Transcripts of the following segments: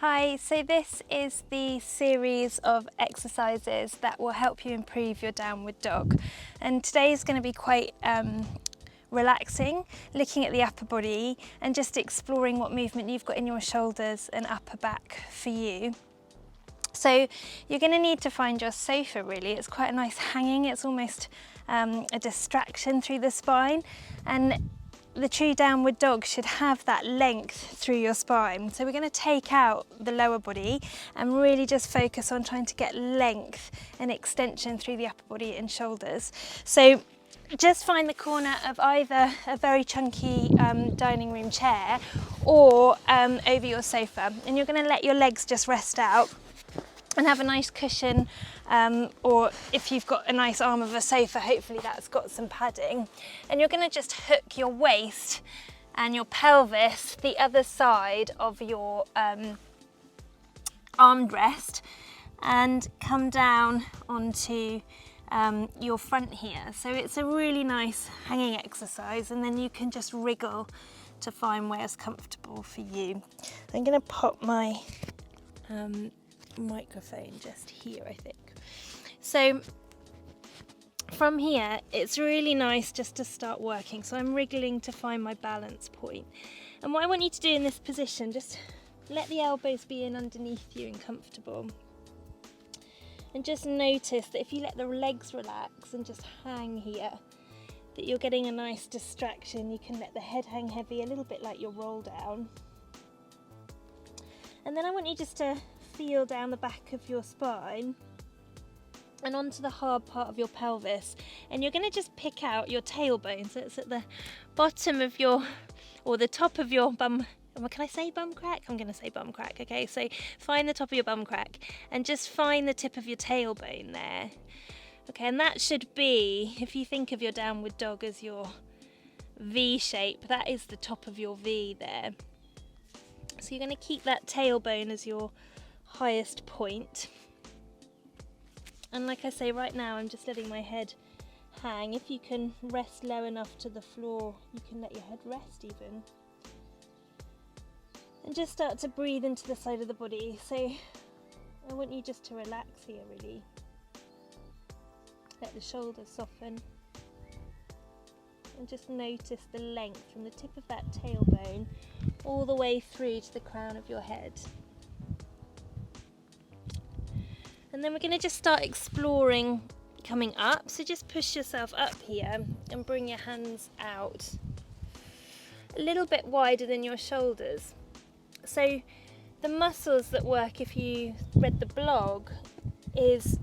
Hi, so this is the series of exercises that will help you improve your downward dog. And today is going to be quite relaxing, looking at the upper body and just exploring what movement you've got in your shoulders and upper back for you. So you're going to need to find your sofa really. It's quite a nice hanging, it's almost a distraction through the spine. And the true downward dog should have that length through your spine. So we're going to take out the lower body and really just focus on trying to get length and extension through the upper body and shoulders. So just find the corner of either a very chunky dining room chair or over your sofa, and you're going to let your legs just rest out and have a nice cushion, or if you've got a nice arm of a sofa, hopefully that's got some padding. And you're going to just hook your waist and your pelvis the other side of your armrest and come down onto your front here. So it's a really nice hanging exercise, and then you can just wriggle to find where's comfortable for you. I'm going to pop my microphone just here, I think. So from here it's really nice just to start working. So I'm wriggling to find my balance point, and what I want you to do in this position, just let the elbows be in underneath you and comfortable, and just notice that if you let the legs relax and just hang here, that you're getting a nice distraction. You can let the head hang heavy, a little bit like your roll down. And then I want you just to feel down the back of your spine and onto the hard part of your pelvis, and you're going to just pick out your tailbone. So it's at the bottom of your, or the top of your bum. Can I say bum crack? I'm going to say bum crack. Okay, so find the top of your bum crack and just find the tip of your tailbone there. Okay, and that should be, if you think of your downward dog as your V shape, that is the top of your V there. So you're going to keep that tailbone as your highest point. And like I say, right now I'm just letting my head hang. If you can rest low enough to the floor, you can let your head rest even. And just start to breathe into the side of the body. So I want you just to relax here really. Let the shoulders soften. And just notice the length from the tip of that tailbone all the way through to the crown of your head. And then we're going to just start exploring coming up. So just push yourself up here and bring your hands out a little bit wider than your shoulders. So the muscles that work, if you read the blog, is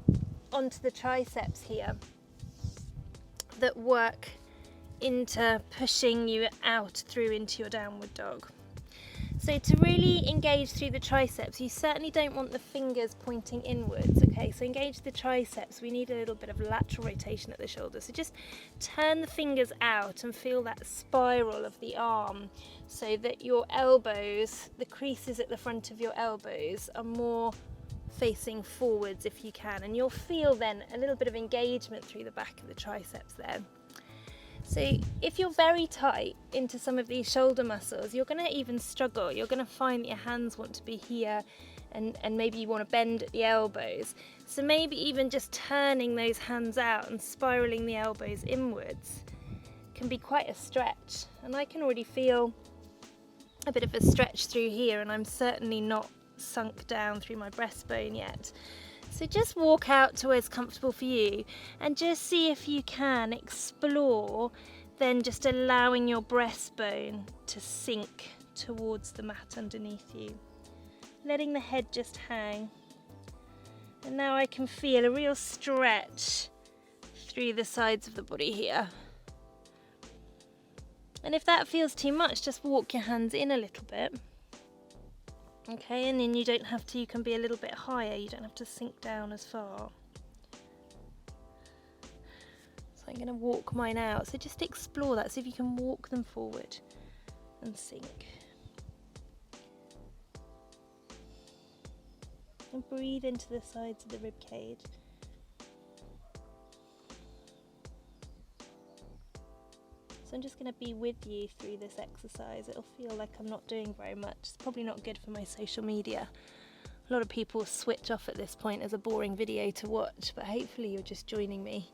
onto the triceps here, that work into pushing you out through into your downward dog. So to really engage through the triceps, you certainly don't want the fingers pointing inwards, okay? So engage the triceps. We need a little bit of lateral rotation at the shoulder. So just turn the fingers out and feel that spiral of the arm, so that your elbows, the creases at the front of your elbows, are more facing forwards if you can. And you'll feel then a little bit of engagement through the back of the triceps there. So if you're very tight into some of these shoulder muscles, you're going to even struggle. You're going to find that your hands want to be here, and maybe you want to bend at the elbows. So maybe even just turning those hands out and spiraling the elbows inwards can be quite a stretch. And I can already feel a bit of a stretch through here, and I'm certainly not sunk down through my breastbone yet. So just walk out to where's comfortable for you and just see if you can explore then just allowing your breastbone to sink towards the mat underneath you. Letting the head just hang. And now I can feel a real stretch through the sides of the body here. And if that feels too much, just walk your hands in a little bit. Okay, and then you don't have to, you can be a little bit higher, you don't have to sink down as far. So I'm going to walk mine out, so just explore that, see if you can walk them forward and sink. And breathe into the sides of the rib cage. So I'm just going to be with you through this exercise. It'll feel like I'm not doing very much. It's probably not good for my social media. A lot of people switch off at this point as a boring video to watch, but hopefully you're just joining me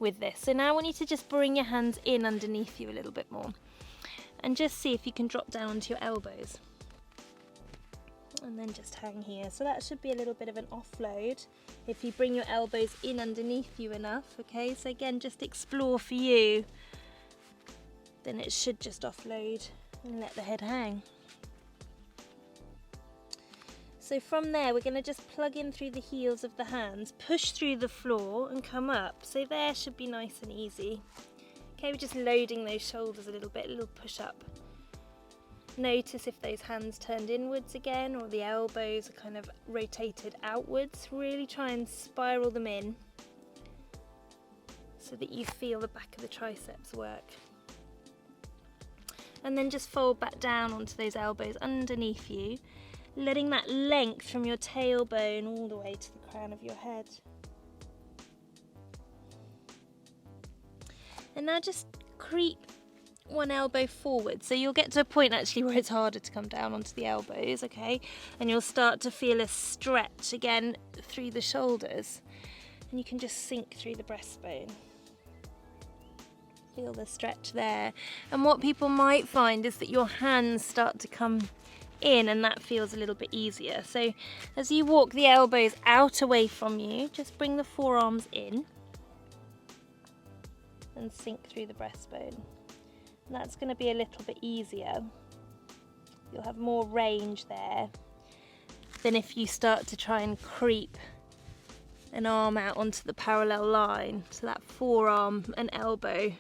with this. So now I want you to just bring your hands in underneath you a little bit more and just see if you can drop down onto your elbows. And then just hang here. So that should be a little bit of an offload if you bring your elbows in underneath you enough, okay? So again, just explore for you. Then it should just offload and let the head hang. So from there, we're going to just plug in through the heels of the hands, push through the floor and come up. So there should be nice and easy. Okay, we're just loading those shoulders a little bit, a little push up. Notice if those hands turned inwards again or the elbows are kind of rotated outwards. Really try and spiral them in so that you feel the back of the triceps work. And then just fold back down onto those elbows underneath you, letting that length from your tailbone all the way to the crown of your head. And now just creep one elbow forward. So you'll get to a point actually where it's harder to come down onto the elbows, okay? And you'll start to feel a stretch again through the shoulders. And you can just sink through the breastbone. Feel the stretch there. And what people might find is that your hands start to come in and that feels a little bit easier. So as you walk the elbows out away from you, just bring the forearms in and sink through the breastbone. And that's going to be a little bit easier. You'll have more range there than if you start to try and creep an arm out onto the parallel line. So that forearm and elbow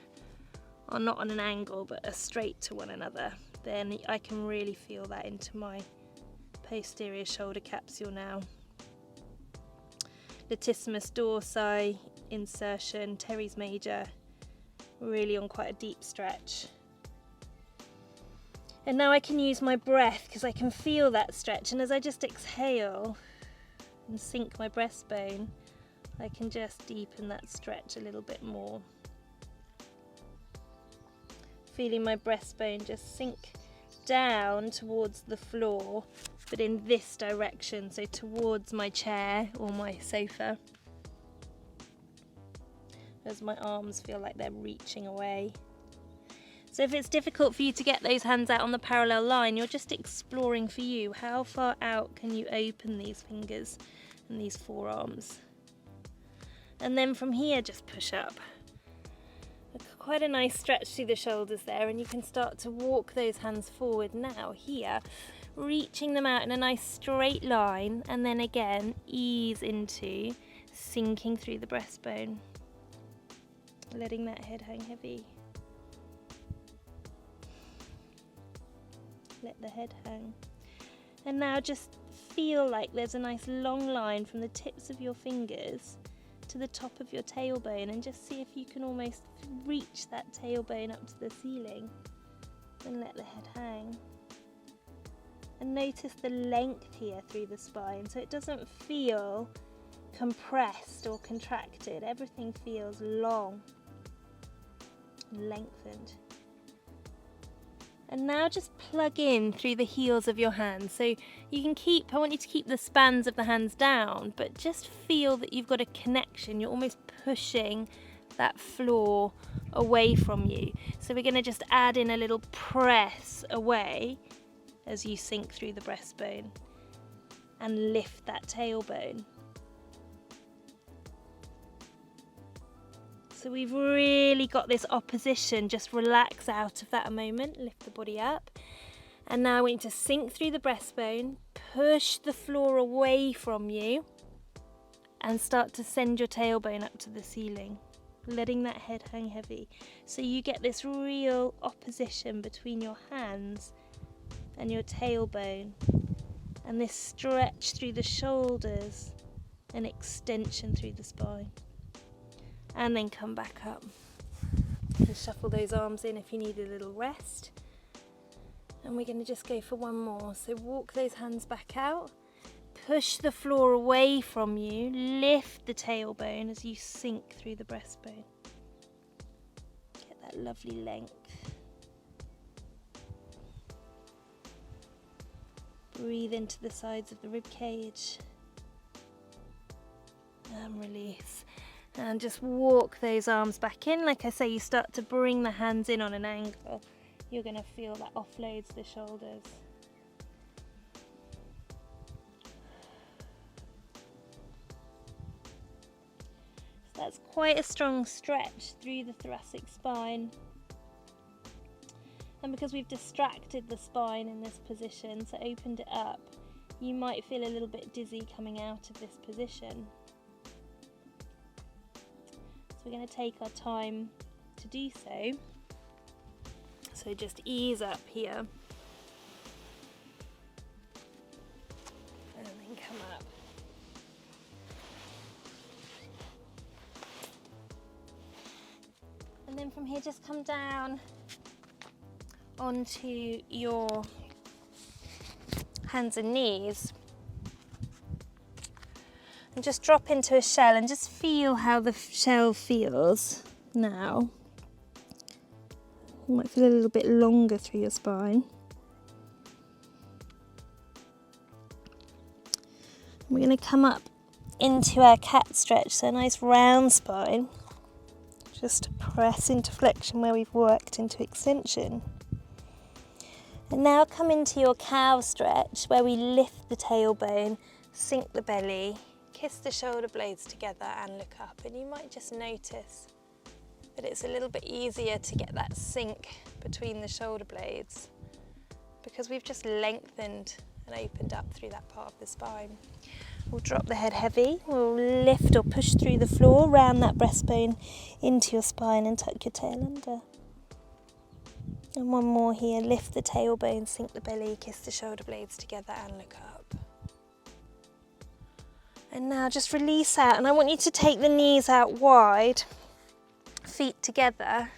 are not on an angle but are straight to one another. Then I can really feel that into my posterior shoulder capsule now. Latissimus dorsi insertion, teres major, really on quite a deep stretch. And now I can use my breath because I can feel that stretch, and as I just exhale and sink my breastbone, I can just deepen that stretch a little bit more. Feeling my breastbone just sink down towards the floor, but in this direction, so towards my chair or my sofa, as my arms feel like they're reaching away. So if it's difficult for you to get those hands out on the parallel line, you're just exploring for you, how far out can you open these fingers and these forearms? And then from here, just push up. Quite a nice stretch through the shoulders there, and you can start to walk those hands forward now here, reaching them out in a nice straight line, and then again ease into sinking through the breastbone, letting that head hang heavy. Let the head hang. And now just feel like there's a nice long line from the tips of your fingers to the top of your tailbone, and just see if you can almost reach that tailbone up to the ceiling and let the head hang. And notice the length here through the spine, so it doesn't feel compressed or contracted. Everything feels long, lengthened. And now just plug in through the heels of your hands. So you can I want you to keep the spans of the hands down, but just feel that you've got a connection. You're almost pushing that floor away from you. So we're going to just add in a little press away as you sink through the breastbone and lift that tailbone. So we've really got this opposition. Just relax out of that a moment, lift the body up. And now we need to sink through the breastbone, push the floor away from you, and start to send your tailbone up to the ceiling, letting that head hang heavy. So you get this real opposition between your hands and your tailbone, and this stretch through the shoulders and extension through the spine. And then come back up. And shuffle those arms in if you need a little rest. And we're going to just go for one more. So walk those hands back out. Push the floor away from you. Lift the tailbone as you sink through the breastbone. Get that lovely length. Breathe into the sides of the rib cage and release. And just walk those arms back in. Like I say, you start to bring the hands in on an angle. You're going to feel that offloads the shoulders. So that's quite a strong stretch through the thoracic spine. And because we've distracted the spine in this position, so opened it up, you might feel a little bit dizzy coming out of this position. So we're going to take our time to do so. So just ease up here. And then come up. And then from here, just come down onto your hands and knees and just drop into a shell and just feel how the shell feels now. You might feel a little bit longer through your spine. We're going to come up into our cat stretch, so a nice round spine, just to press into flexion where we've worked into extension. And now come into your cow stretch, where we lift the tailbone, sink the belly, kiss the shoulder blades together and look up. And you might just notice that it's a little bit easier to get that sink between the shoulder blades because we've just lengthened and opened up through that part of the spine. We'll drop the head heavy, we'll lift or push through the floor, round that breastbone into your spine and tuck your tail under. And one more here, lift the tailbone, sink the belly, kiss the shoulder blades together and look up. And now just release out, and I want you to take the knees out wide, feet together.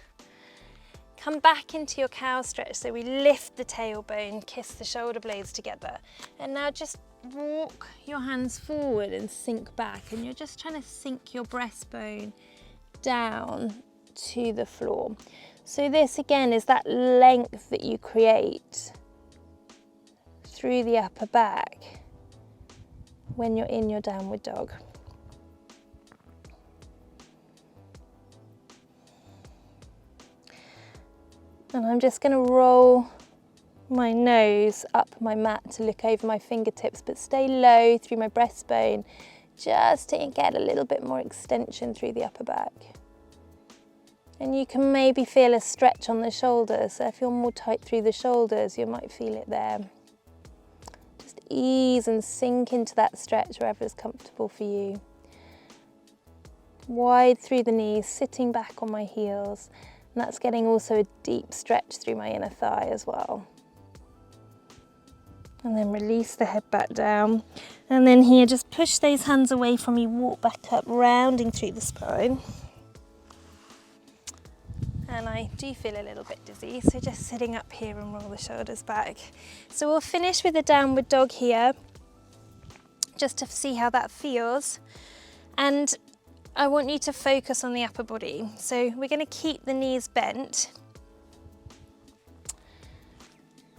Come back into your cow stretch, so we lift the tailbone, kiss the shoulder blades together. And now just walk your hands forward and sink back, and you're just trying to sink your breastbone down to the floor. So this again is that length that you create through the upper back when you're in your downward dog. And I'm just going to roll my nose up my mat to look over my fingertips, but stay low through my breastbone just to get a little bit more extension through the upper back. And you can maybe feel a stretch on the shoulders, so if you're more tight through the shoulders, you might feel it there. Just ease and sink into that stretch wherever is comfortable for you. Wide through the knees, sitting back on my heels, and that's getting also a deep stretch through my inner thigh as well. And then release the head back down. And then here, just push those hands away from you, walk back up, rounding through the spine. And I do feel a little bit dizzy, so just sitting up here and roll the shoulders back. So we'll finish with a downward dog here, just to see how that feels. And I want you to focus on the upper body. So we're going to keep the knees bent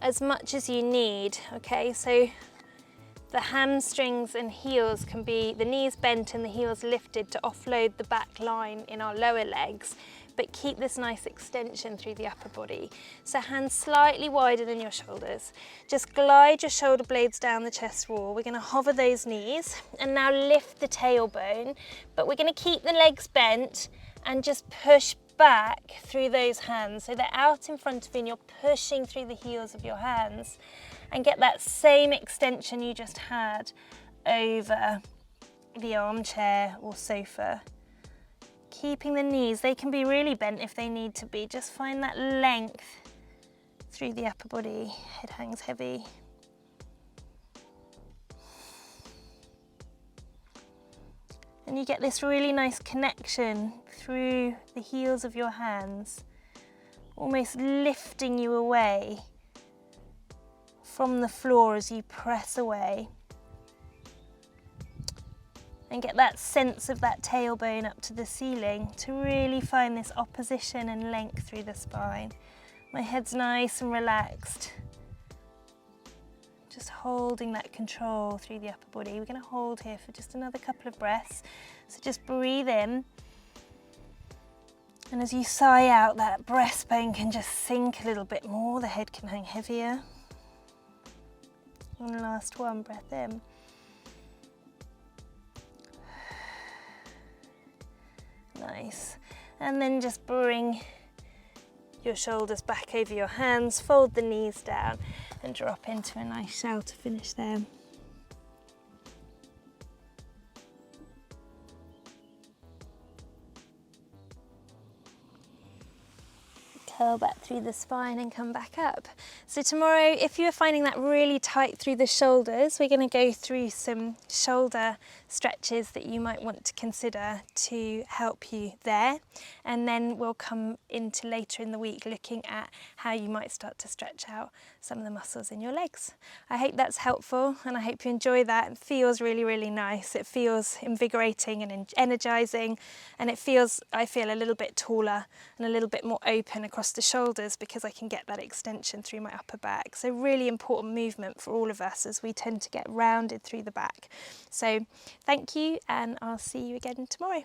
as much as you need, okay? So the hamstrings and heels can be, the knees bent and the heels lifted to offload the back line in our lower legs, but keep this nice extension through the upper body. So hands slightly wider than your shoulders. Just glide your shoulder blades down the chest wall. We're going to hover those knees and now lift the tailbone, but we're going to keep the legs bent and just push back through those hands. So they're out in front of you and you're pushing through the heels of your hands and get that same extension you just had over the armchair or sofa. Keeping the knees, they can be really bent if they need to be. Just find that length through the upper body. Head hangs heavy. And you get this really nice connection through the heels of your hands, almost lifting you away from the floor as you press away. and get that sense of that tailbone up to the ceiling to really find this opposition and length through the spine. My head's nice and relaxed. Just holding that control through the upper body. We're going to hold here for just another couple of breaths. So just breathe in. And as you sigh out, that breastbone can just sink a little bit more. The head can hang heavier. One last one, breath in. Nice. And then just bring your shoulders back over your hands, fold the knees down and drop into a nice shelter finish there. Curl back through the spine and come back up. So tomorrow, if you're finding that really tight through the shoulders, we're going to go through some shoulder stretches that you might want to consider to help you there. And then we'll come into later in the week looking at how you might start to stretch out some of the muscles in your legs. I hope that's helpful and I hope you enjoy that. It feels really, really nice. It feels invigorating and energizing, and it feels, I feel, a little bit taller and a little bit more open across the shoulders because I can get that extension through my upper back. So really important movement for all of us as we tend to get rounded through the back. So thank you, and I'll see you again tomorrow.